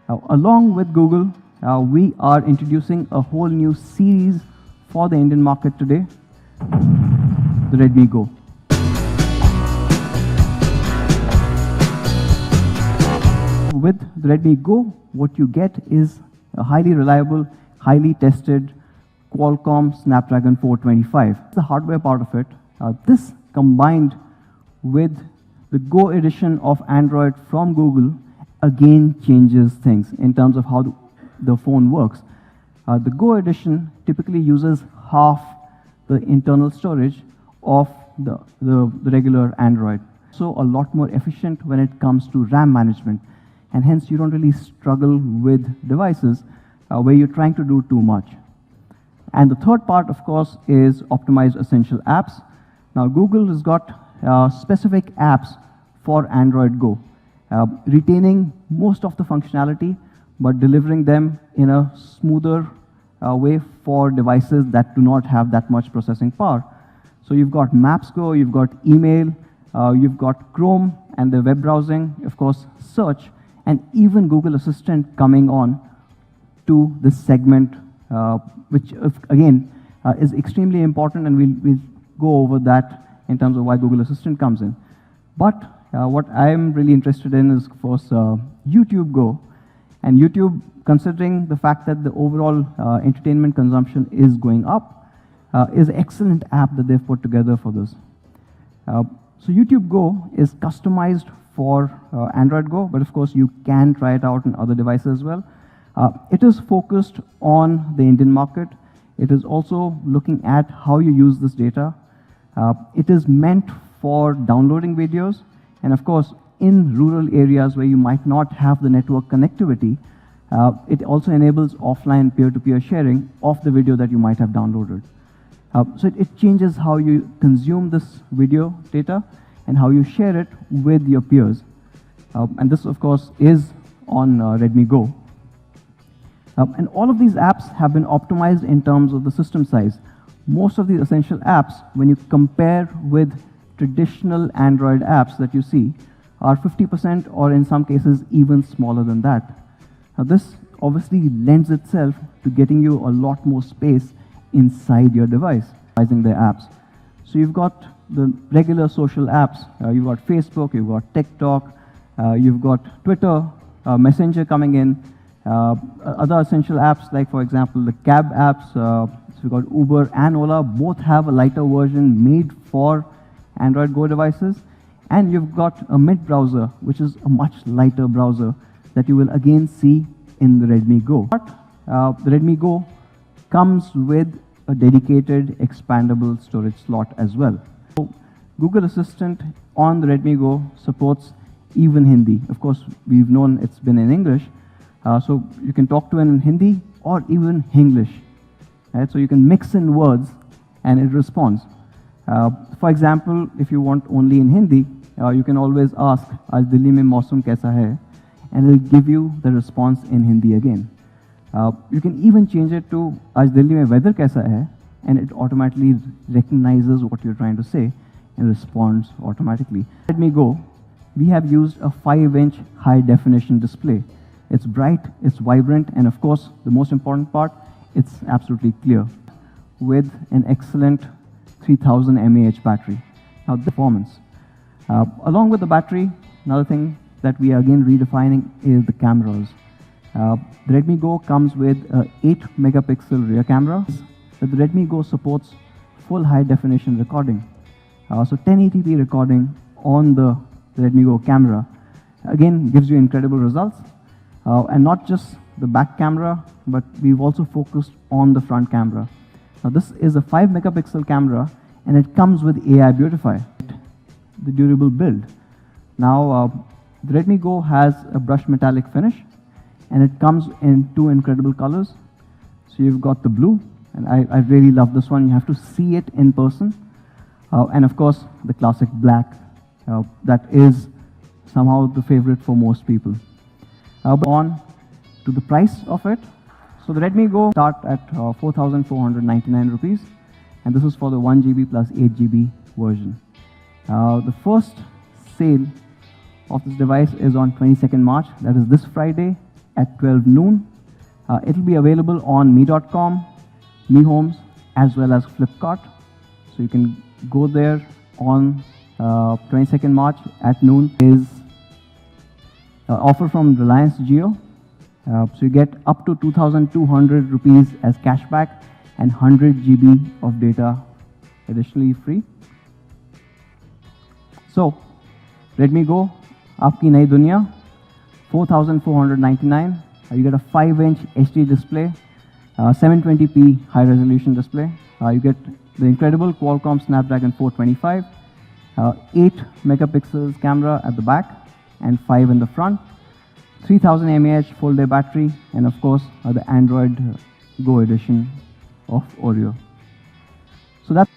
Along with Google, we are introducing a whole new series for the Indian market today, the Redmi Go. With the Redmi Go, what you get is a highly reliable, highly tested Qualcomm Snapdragon 425. The hardware part of it, this combined with the Go edition of Android from Google again changes things in terms of how the phone works. The Go edition typically uses half the internal storage of the regular Android. So a lot more efficient when it comes to RAM management. And hence you don't really struggle with devices where you're trying to do too much. And the third part, of course, is optimized essential apps. Now Google has got specific apps for Android Go, retaining most of the functionality, but delivering them in a smoother way for devices that do not have that much processing power. So you've got Maps Go, you've got email, you've got Chrome and the web browsing, of course, search, and even Google Assistant coming on to this segment, which again is extremely important, and we'll go over that in terms of why Google Assistant comes in. But what I'm really interested in is, of course, YouTube Go. And YouTube, considering the fact that the overall entertainment consumption is going up, is an excellent app that they've put together for this. So YouTube Go is customized for Android Go, but of course you can try it out on other devices as well. It is focused on the Indian market. It is also looking at how you use this data. It is meant for downloading videos, and of course in rural areas where you might not have the network connectivity, it also enables offline peer-to-peer sharing of the video that you might have downloaded. So it changes how you consume this video data and how you share it with your peers. And this, of course, is on Redmi Go. And all of these apps have been optimized in terms of the system size. Most of these essential apps, when you compare with traditional Android apps that you see, are 50% or in some cases even smaller than that. Now this obviously lends itself to getting you a lot more space inside your device, using the apps. So you've got the regular social apps. You've got Facebook, you've got TikTok, you've got Twitter, Messenger coming in, other essential apps like, for example, the cab apps. So we've got Uber and Ola, both have a lighter version made for Android Go devices. And you've got a mid browser, which is a much lighter browser that you will again see in the Redmi Go. The Redmi Go comes with a dedicated expandable storage slot as well. So Google Assistant on the Redmi Go supports even Hindi. Of course, we've known it's been in English, so you can talk to it in Hindi or even English. Right? So you can mix in words and it responds. For example, if you want only in Hindi, you can always ask, "Aaj Delhi mein mausam kaisa hai?" and it'll give you the response in Hindi again. You can even change it to "Aaj Delhi mein weather kaisa hai?" and it automatically recognizes what you're trying to say and responds automatically. Let me go. We have used a 5-inch high-definition display. It's bright, it's vibrant, and of course, the most important part, it's absolutely clear with an excellent 3000 mAh battery. Now, the performance. Along with the battery, another thing that we are again redefining is the cameras. The Redmi Go comes with an 8-megapixel rear camera. The Redmi Go supports full high-definition recording. So 1080p recording on the Redmi Go camera, again, gives you incredible results. And not just the back camera, but we've also focused on the front camera. Now this is a 5-megapixel camera, and it comes with AI Beautify, the durable build. Now, the Redmi Go has a brushed metallic finish, and it comes in 2 incredible colors. So you've got the blue, and I really love this one. You have to see it in person. And of course, the classic black, that is somehow the favorite for most people. On to the price of it. So the Redmi Go start at 4,499 rupees, and this is for the 1 GB plus 8 GB version. The first sale of this device is on 22nd March, that is this Friday, at 12 noon. It'll be available on me.com, Mi Homes, as well as Flipkart. So you can go there on 22nd March at noon. Is offer from Reliance Jio. So you get up to 2,200 rupees as cashback and 100 GB of data additionally free. So Redmi Go, aapki nayi duniya, 4,499. You get a 5-inch HD display, 720p high resolution display. You get the incredible Qualcomm Snapdragon 425, 8 megapixels camera at the back and 5 in the front, 3000 mAh full day battery, and of course the Android Go edition of Oreo. So that's